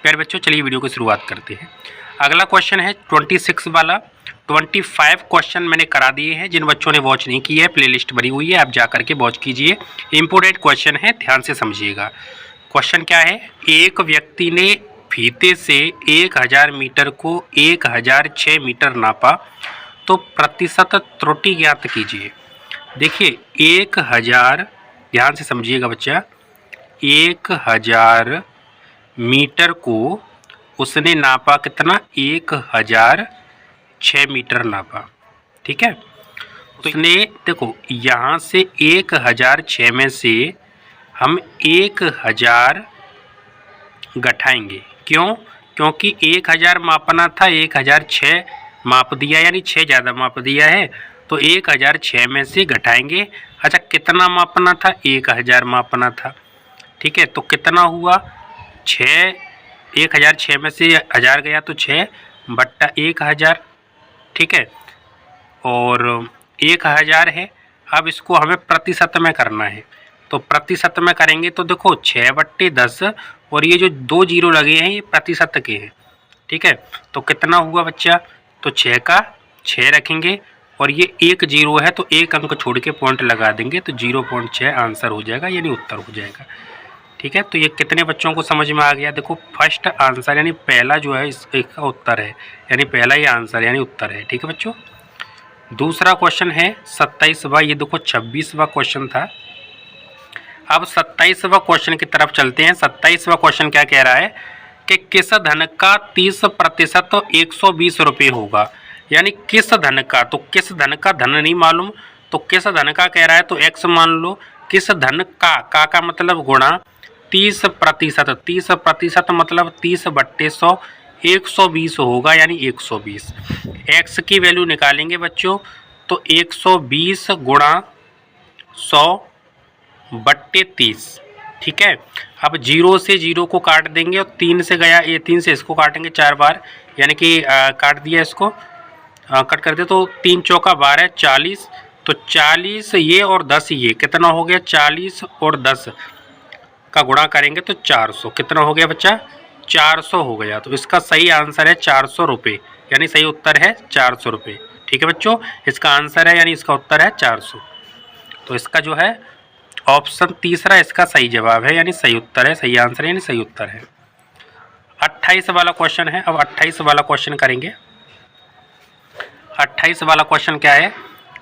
प्यारे बच्चों, चलिए वीडियो की शुरुआत करते हैं। अगला क्वेश्चन है 26 वाला। 25 क्वेश्चन मैंने करा दिए हैं। जिन बच्चों ने वॉच नहीं की है, प्लेलिस्ट बनी हुई है, आप जा करके वॉच कीजिए। इंपोर्टेंट क्वेश्चन है, ध्यान से समझिएगा। क्वेश्चन क्या है? एक व्यक्ति ने फीते से 1000 मीटर को 1006 मीटर नापा, तो प्रतिशत त्रुटि ज्ञात कीजिए। देखिए 1000, ध्यान से समझिएगा बच्चा, 1000 मीटर को उसने नापा कितना? 1006 मीटर नापा। ठीक है, तो उसने देखो यहाँ से 1006 में से हम 1000 घटाएंगे। क्यों? क्योंकि 1000 मापना था, 1006 माप दिया, यानी 6 ज़्यादा माप दिया है, तो 1006 में से घटाएंगे। अच्छा, कितना मापना था? 1000 मापना था। ठीक है, तो कितना हुआ? 6, 1006 में से 1000 गया तो 6 बट्टा 1000। ठीक है, और 1000 है। अब इसको हमें प्रतिशत में करना है, तो प्रतिशत में करेंगे तो देखो 6/10, और ये जो 2 जीरो लगे हैं ये प्रतिशत के हैं। ठीक है, तो कितना हुआ बच्चा? तो 6 का 6 रखेंगे, और ये 1 जीरो है तो 1 अंक छोड़ के पॉइंट लगा देंगे, तो 0.6 आंसर हो जाएगा, यानी उत्तर हो जाएगा। ठीक है, तो ये कितने बच्चों को समझ में आ गया? देखो फर्स्ट आंसर यानी पहला जो है इसका उत्तर है, यानी पहला ही आंसर यानी उत्तर है। ठीक है बच्चों, दूसरा क्वेश्चन है 27वां। ये देखो 26वां क्वेश्चन था। अब 27वां क्वेश्चन की तरफ चलते हैं। 27वां क्वेश्चन क्या कह रहा है कि किस धन का 30% तो 120 रुपये होगा। यानी किस धन का, तो किस धन का धन नहीं मालूम, तो किस धन का कह रहा है तो x मान लो। किस धन का मतलब गुणा 30%। 30% मतलब 30/100, 120 होगा, यानी 120। x की वैल्यू निकालेंगे बच्चों, तो 120 गुणा 100/30। ठीक है, अब 0 से 0 को काट देंगे, और 3 से गया, ये 3 से इसको काटेंगे 4 बार, यानी कि काट दिया इसको, कट कर दे तो 3 चौका 12, 40। तो 40 ये और 10 ये, कितना हो गया? 40 और 10 का गुणा करेंगे तो 400। कितना हो गया बच्चा? 400 हो गया। तो इसका सही आंसर है 400 रुपये, यानी सही उत्तर है 400 रुपये। ठीक है बच्चों, इसका आंसर है, यानी इसका उत्तर है 400। तो इसका जो है ऑप्शन तीसरा इसका सही जवाब है, यानी सही उत्तर है, सही आंसर है, यानी सही उत्तर है। 28 वाला क्वेश्चन है। अब 28 वाला क्वेश्चन करेंगे। 28 वाला क्वेश्चन क्या है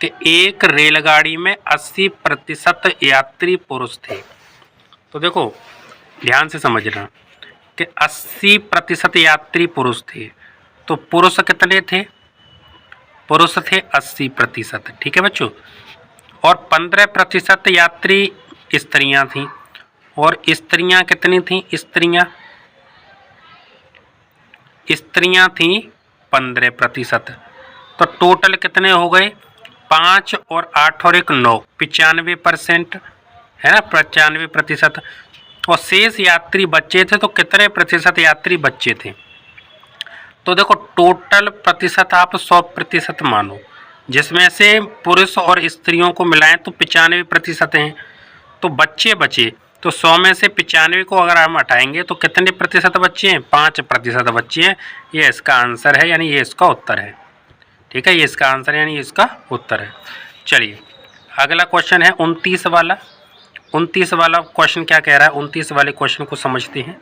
कि एक रेलगाड़ी में 80% यात्री पुरुष थे। तो देखो ध्यान से समझना कि 80% यात्री पुरुष थे, तो पुरुष कितने थे? पुरुष थे 80%। ठीक है बच्चों, और 15% यात्री स्त्रियां थीं, और स्त्रियां कितनी थीं? स्त्रियां थीं 15%। तो टोटल कितने हो गए? 5 और 8 और 1 9, 95% है ना, 95%। और शेष यात्री बच्चे थे, तो कितने प्रतिशत यात्री बच्चे थे? तो देखो टोटल प्रतिशत आप 100% मानो, जिसमें से पुरुष और स्त्रियों को मिलाएं तो 95% हैं। तो बच्चे बचे, तो 100 में से 95 को अगर हम हटाएंगे तो कितने प्रतिशत बच्चे हैं? 5% बच्चे हैं। ये इसका आंसर है, यानी ये इसका उत्तर है। ठीक है, ये इसका आंसर है, यानी इसका उत्तर है। चलिए अगला क्वेश्चन है 29 वाला। 29 वाला क्वेश्चन क्या कह रहा है? 29 वाले क्वेश्चन को समझते हैं।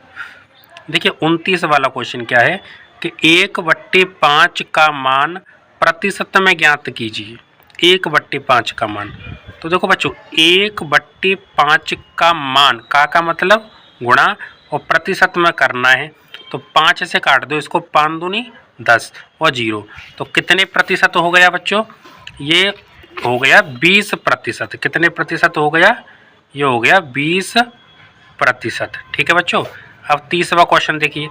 देखिए 29 वाला क्वेश्चन क्या है कि 1/5 का मान प्रतिशत में ज्ञात कीजिए। 1/5 का मान, तो देखो बच्चों 1/5 का मान, का मतलब गुणा, और प्रतिशत में करना है, तो 5 से काट दो इसको, 5 दूनी 10 और 0, तो कितने प्रतिशत हो गया बच्चों? ये हो गया 20%। कितने प्रतिशत हो गया? ये हो गया 20%। ठीक है बच्चों, अब 30वां क्वेश्चन देखिए।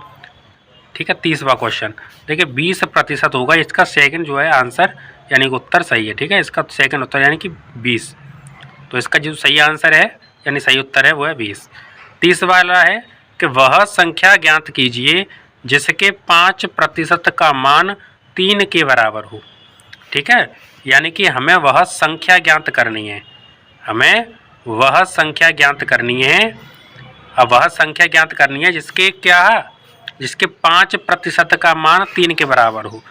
ठीक है, 30वां क्वेश्चन देखिए, 20% होगा, इसका सेकंड जो है आंसर यानी कि उत्तर सही है। ठीक है, इसका सेकंड उत्तर यानी कि 20, तो इसका जो सही आंसर है यानी सही उत्तर है वो है 20। 30 वाला है कि वह संख्या ज्ञात कीजिए जिसके 5% का मान 3 के बराबर हो। ठीक है, यानी कि हमें वह संख्या ज्ञात करनी है, हमें वह संख्या ज्ञात करनी है। अब वह संख्या ज्ञात करनी है जिसके क्या, जिसके 5% का मान 3 के बराबर हो,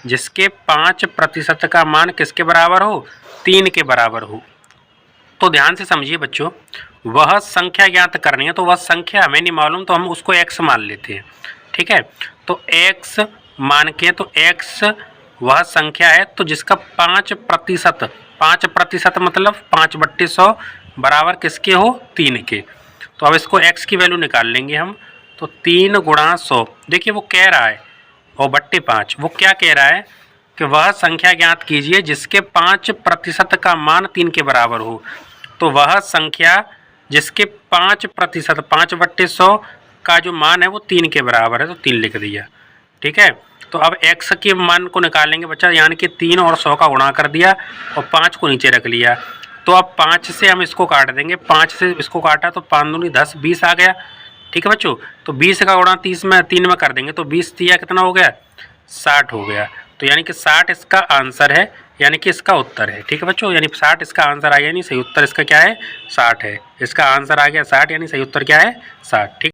जिसके 5% का मान किसके बराबर हो, 3 के बराबर हो। तो ध्यान से समझिए बच्चों, वह संख्या ज्ञात करनी है, तो वह संख्या हमें नहीं मालूम तो हम उसको x मान लेते हैं, ठीक है। तो x मान के, तो x वह संख्या है तो जिसका 5% 5% मतलब 5/100 बराबर किसके हो, 3 के। तो अब इसको x की वैल्यू निकाल लेंगे हम। तो 3 × 100, देखिए वो कह रहा है और बट्टे 5, वो क्या कह रहा है कि वह संख्या ज्ञात कीजिए जिसके 5% का मान 3 के बराबर हो। तो वह संख्या जिसके 5% 5/100 का जो मान है वो 3 के बराबर है, तो 3 लिख दिया, ठीक है। तो अब x के मान को निकालेंगे बच्चा, यानी कि 3 और 100 का गुणा कर दिया और 5 को नीचे रख लिया। तो अब 5 से हम इसको काट देंगे, 5 से इसको काटा तो 5 दूनी 10, 20 आ गया, ठीक है बच्चों। तो 20 का गुणा 3 में कर देंगे तो 20 दिया कितना हो गया, 60 हो गया। तो यानी कि 60 इसका आंसर है, यानी कि इसका उत्तर है, ठीक है बच्चों। यानी 60 इसका आंसर आ गया, यानी सही उत्तर इसका क्या है, 60 है। इसका आंसर आ गया 60, यानी सही उत्तर क्या है, 60, ठीक।